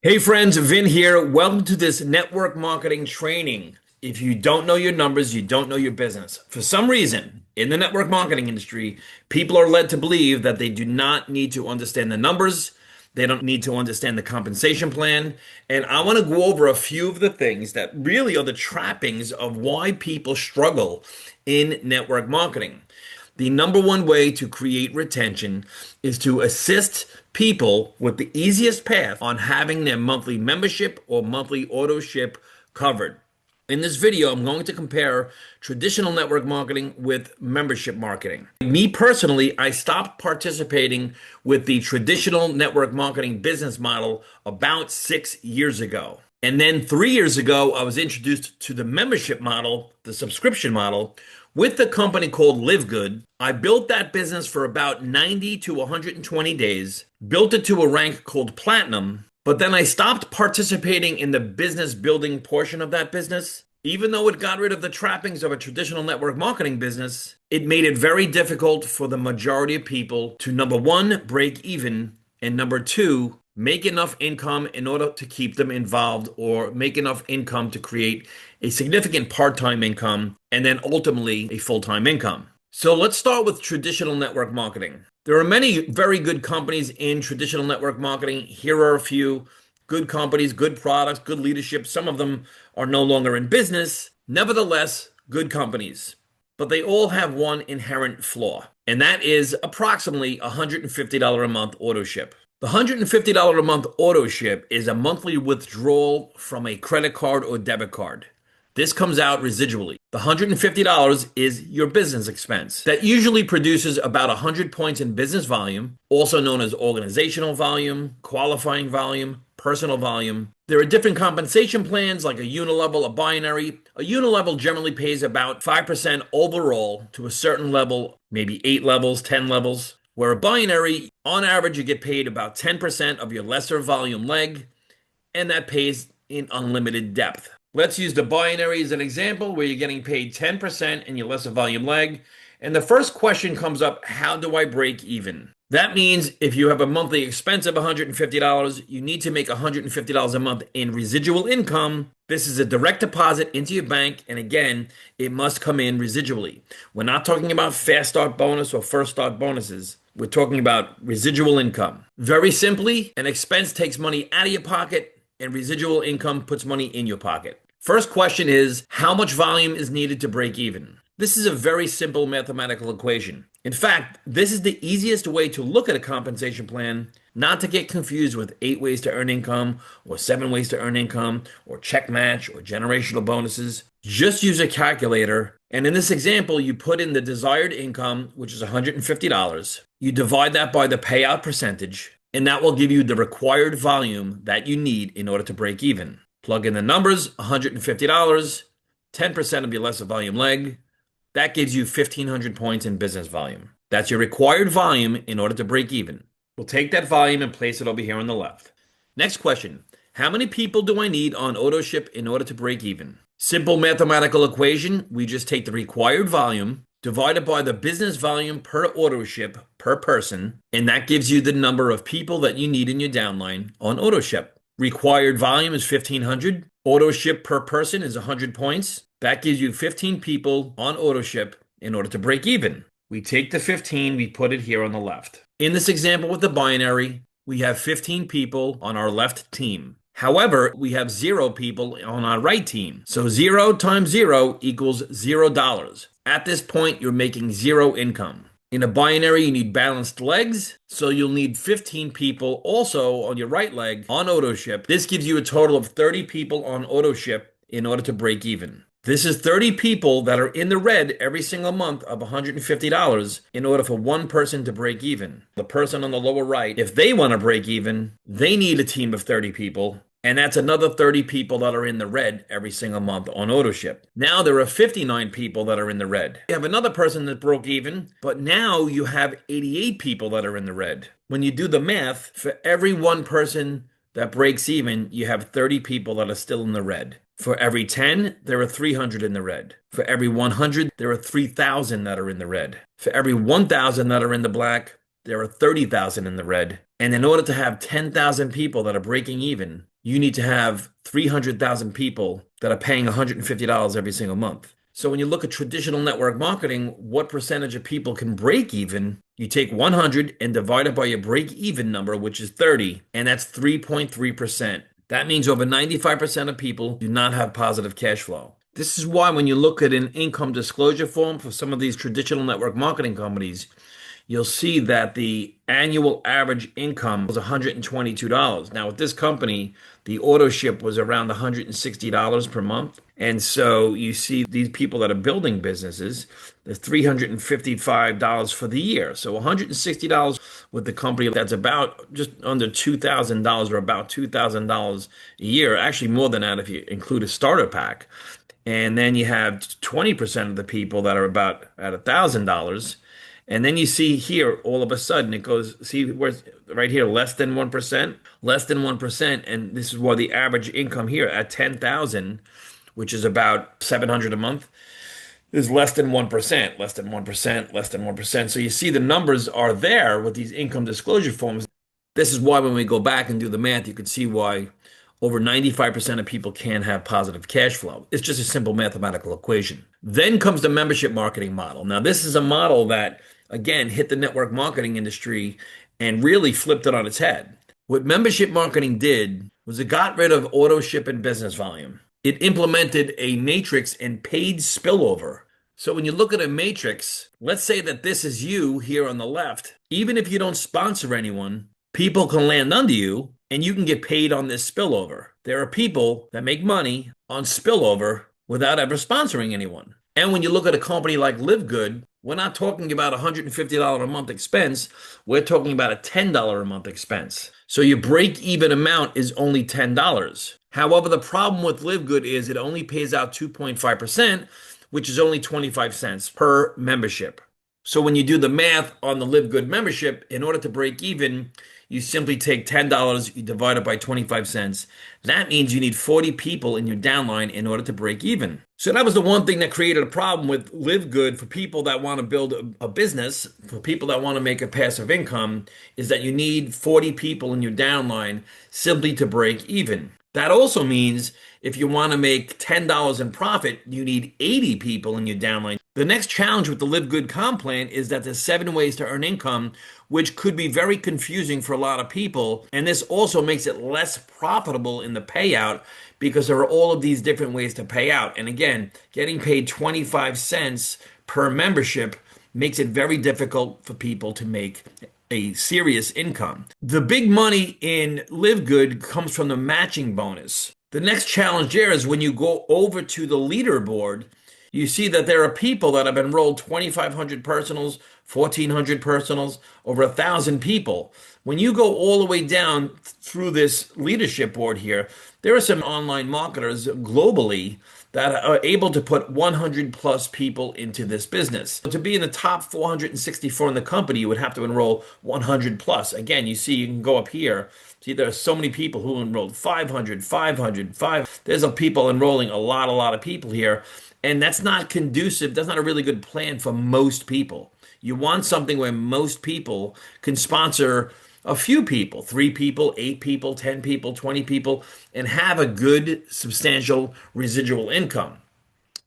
Hey friends, Vin here. Welcome to this network marketing training. If you don't know your numbers, you don't know your business. For some reason, in the network marketing industry, people are led to believe that they do not need to understand the numbers. They don't need to understand the compensation plan. And I want to go over a few of the things that really are the trappings of why people struggle in network marketing. The number one way to create retention is to assist people with the easiest path on having their monthly membership or monthly auto ship covered. In this video, I'm going to compare traditional network marketing with membership marketing. Me personally, I stopped participating with the traditional network marketing business model about 6 years ago. And then 3 years ago, I was introduced to the membership model, the subscription model, with the company called Live Good. I built that business for about 90 to 120 days, built it to a rank called Platinum, but then I stopped participating in the business building portion of that business. Even though it got rid of the trappings of a traditional network marketing business, it made it very difficult for the majority of people to, number one, break even, and number two, make enough income in order to keep them involved or make enough income to create a significant part-time income and then ultimately a full-time income. So let's start with traditional network marketing. There are many very good companies in traditional network marketing. Here are a few good companies, good products, good leadership. Some of them are no longer in business. Nevertheless, good companies. But they all have one inherent flaw, and that is approximately $150 a month auto ship. The $150 a month auto ship is a monthly withdrawal from a credit card or debit card. This comes out residually. The $150 is your business expense. That usually produces about 100 points in business volume, also known as organizational volume, qualifying volume, personal volume. There are different compensation plans like a unilevel, a binary. A unilevel generally pays about 5% overall to a certain level, maybe 8 levels, 10 levels. Where a binary, on average, you get paid about 10% of your lesser volume leg, and that pays in unlimited depth. Let's use the binary as an example where you're getting paid 10% in your lesser volume leg. And the first question comes up, how do I break even? That means if you have a monthly expense of $150, you need to make $150 a month in residual income. This is a direct deposit into your bank. And again, it must come in residually. We're not talking about fast start bonus or first start bonuses. We're talking about residual income. Very simply, an expense takes money out of your pocket and residual income puts money in your pocket. First question is, how much volume is needed to break even? This is a very simple mathematical equation. In fact, this is the easiest way to look at a compensation plan, not to get confused with 8 ways to earn income or 7 ways to earn income or check match or generational bonuses. Just use a calculator. And in this example, you put in the desired income, which is $150. You divide that by the payout percentage, and that will give you the required volume that you need in order to break even. Plug in the numbers, $150, 10% of your lesser volume leg. That gives you 1,500 points in business volume. That's your required volume in order to break even. We'll take that volume and place it over here on the left. Next question, how many people do I need on auto ship in order to break even? Simple mathematical equation, we just take the required volume, divide it by the business volume per auto ship per person, and that gives you the number of people that you need in your downline on auto ship. Required volume is 1,500. Auto ship per person is 100 points. That gives you 15 people on auto ship in order to break even. We take the 15, we put it here on the left. In this example with the binary, we have 15 people on our left team. However, we have 0 people on our right team. So 0 times 0 equals $0. At this point, you're making 0 income. In a binary, you need balanced legs, so you'll need 15 people also on your right leg on auto ship. This gives you a total of 30 people on auto ship in order to break even. This is 30 people that are in the red every single month of $150 in order for one person to break even. The person on the lower right, if they want to break even, they need a team of 30 people. And that's another 30 people that are in the red every single month on auto ship. Now there are 59 people that are in the red. You have another person that broke even, but now you have 88 people that are in the red. When you do the math, for every one person that breaks even, you have 30 people that are still in the red. For every 10, there are 300 in the red. For every 100, there are 3,000 that are in the red. For every 1,000 that are in the black, there are 30,000 in the red. And in order to have 10,000 people that are breaking even, you need to have 300,000 people that are paying $150 every single month. So when you look at traditional network marketing, what percentage of people can break even? You take 100 and divide it by your break even number, which is 30, and that's 3.3%. That means over 95% of people do not have positive cash flow. This is why when you look at an income disclosure form for some of these traditional network marketing companies, you'll see that the annual average income was $122. Now, with this company, the auto ship was around $160 per month. And so you see these people that are building businesses, the $355 for the year. So $160 with the company, that's about just under $2,000 or about $2,000 a year. Actually, more than that if you include a starter pack. And then you have 20% of the people that are about at $1,000. And then you see here, all of a sudden, it goes, see where right here, less than 1%, less than 1%. And this is why the average income here at 10,000, which is about 700 a month, is less than 1%, less than 1%, less than 1%. So you see the numbers are there with these income disclosure forms. This is why when we go back and do the math, you can see why over 95% of people can have positive cash flow. It's just a simple mathematical equation. Then comes the membership marketing model. Now, this is a model that, again, hit the network marketing industry and really flipped it on its head. What membership marketing did was it got rid of auto ship and business volume. It implemented a matrix and paid spillover. So when you look at a matrix, let's say that this is you here on the left. Even if you don't sponsor anyone, people can land under you and you can get paid on this spillover. There are people that make money on spillover without ever sponsoring anyone. And when you look at a company like Live Good, we're not talking about a $150 a month expense. We're talking about a $10 a month expense. So your break even amount is only $10. However, the problem with Live Good is it only pays out 2.5%, which is only 25 cents per membership. So when you do the math on the Live Good membership, in order to break even, you simply take $10, you divide it by 25 cents. That means you need 40 people in your downline in order to break even. So that was the one thing that created a problem with Live Good for people that want to build a business, for people that want to make a passive income, is that you need 40 people in your downline simply to break even. That also means if you want to make $10 in profit, you need 80 people in your downline. The next challenge with the Live Good comp plan is that there's 7 ways to earn income, which could be very confusing for a lot of people. And this also makes it less profitable in the payout because there are all of these different ways to pay out. And again, getting paid 25 cents per membership makes it very difficult for people to make a serious income. The big money in Live Good comes from the matching bonus. The next challenge there is when you go over to the leaderboard, you see that there are people that have enrolled 2,500 personals, 1,400 personals, over 1,000 people. When you go all the way down through this leadership board here, there are some online marketers globally that are able to put 100 plus people into this business. To be in the top 464 in the company, you would have to enroll 100 plus. Again, you see, you can go up here. See, there are so many people who enrolled 500, 500, 5. There's people enrolling a lot of people here. And that's not conducive. That's not a really good plan for most people. You want something where most people can sponsor a few people, 3 people, 8 people, 10 people, 20 people, and have a good, substantial residual income.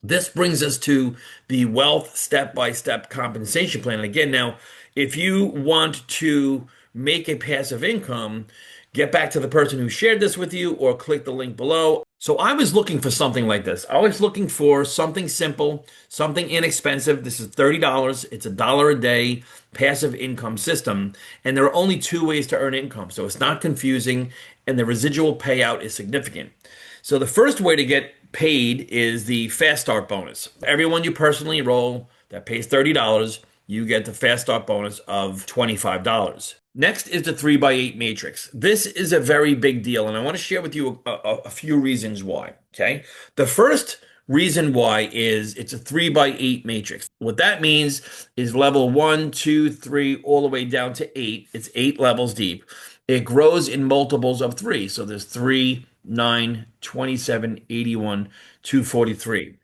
This brings us to the wealth step-by-step compensation plan. And again, now, if you want to make a passive income, get back to the person who shared this with you or click the link below. So I was looking for something like this. I was looking for something simple, something inexpensive. This is $30. It's $1 a day passive income system. And there are only 2 ways to earn income. So it's not confusing and the residual payout is significant. So the first way to get paid is the fast start bonus. Everyone you personally enroll that pays $30, you get the fast start bonus of $25. Next is the 3x8 matrix. This is a very big deal, and I want to share with you a few reasons why. Okay. The first reason why is it's a 3x8 matrix. What that means is level 1, 2, 3, all the way down to 8. It's 8 levels deep. It grows in multiples of 3. So there's 3, 9, 27, 81, 243.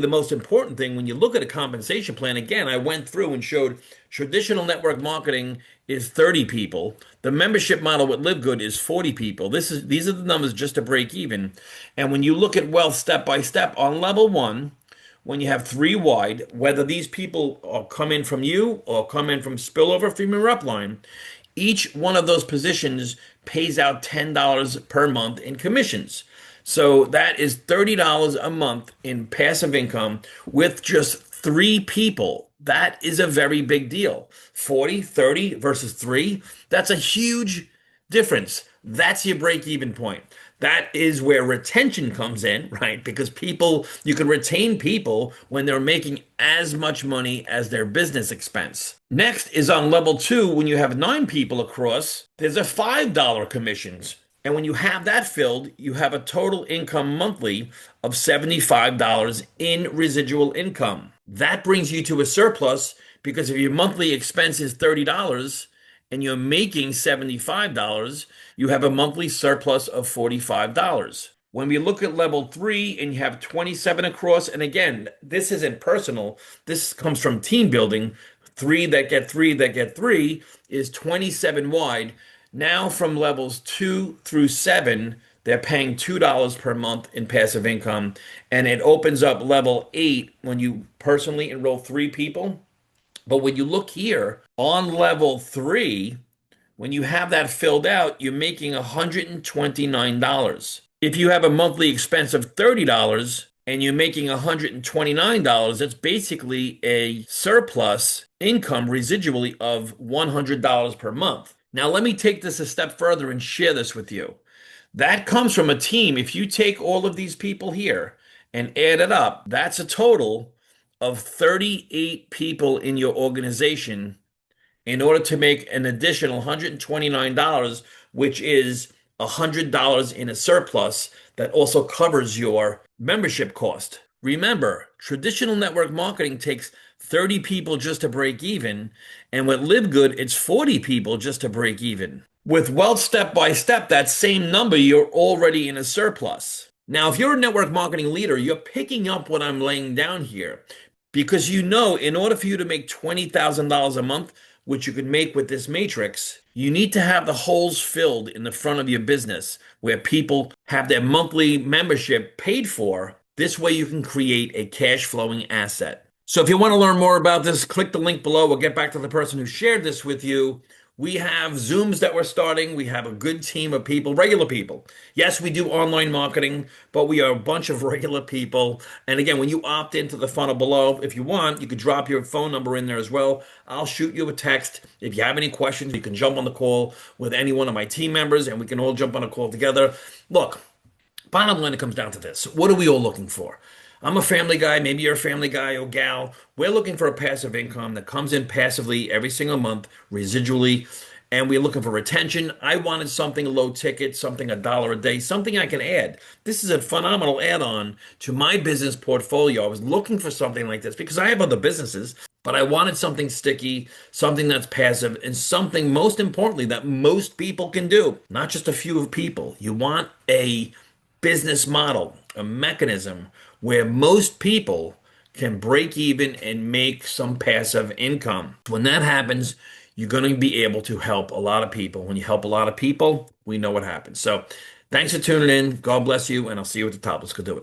The most important thing when you look at a compensation plan, again, I went through and showed traditional network marketing is 30 people. The membership model with Live Good is 40 people. These are the numbers just to break even. And when you look at wealth step by step on level one, when you have three wide, whether these people come in from you or come in from spillover from your upline, each one of those positions pays out $10 per month in commissions. So that is $30 a month in passive income with just three people. That is a very big deal. 40, 30 versus three, that's a huge difference. That's your break even point. That is where retention comes in, right? Because you can retain people when they're making as much money as their business expense. Next is on level two, when you have nine people across, there's a $5 commissions. And when you have that filled, you have a total income monthly of $75 in residual income. That brings you to a surplus because if your monthly expense is $30, and you're making $75, you have a monthly surplus of $45. When we look at level three and you have 27 across, and again, this isn't personal, this comes from team building. Three that get three is 27 wide. Now from levels 2 through 7, they're paying $2 per month in passive income. And it opens up level 8 when you personally enroll three people. But when you look here on level three, when you have that filled out, you're making $129. If you have a monthly expense of $30 and you're making $129, that's basically a surplus income residually of $100 per month. Now, let me take this a step further and share this with you. That comes from a team. If you take all of these people here and add it up, that's a total of 38 people in your organization in order to make an additional $129, which is $100 in a surplus that also covers your membership cost. Remember, traditional network marketing takes 30 people just to break even, and with Live Good, it's 40 people just to break even. With Wealth Step by Step, that same number, you're already in a surplus. Now, if you're a network marketing leader, you're picking up what I'm laying down here because you know in order for you to make $20,000 a month, which you could make with this matrix, you need to have the holes filled in the front of your business where people have their monthly membership paid for. This way you can create a cash flowing asset. So if you want to learn more about this, click the link below. We'll get back to the person who shared this with you. We have Zooms that we're starting. We have a good team of people, regular people. Yes, we do online marketing, but we are a bunch of regular people. And again, when you opt into the funnel below, if you want, you could drop your phone number in there as well. I'll shoot you a text. If you have any questions, you can jump on the call with any one of my team members and we can all jump on a call together. Look, bottom line, it comes down to this. What are we all looking for? I'm a family guy. Maybe you're a family guy or gal. We're looking for a passive income that comes in passively every single month, residually, and we're looking for retention. I wanted something low ticket, something $1 a day, something I can add. This is a phenomenal add-on to my business portfolio. I was looking for something like this because I have other businesses, but I wanted something sticky, something that's passive, and something most importantly that most people can do, not just a few people. You want a business model, a mechanism where most people can break even and make some passive income. When that happens, you're going to be able to help a lot of people. When you help a lot of people, we know what happens. So thanks for tuning in. God bless you, and I'll see you at the top. Let's go do it.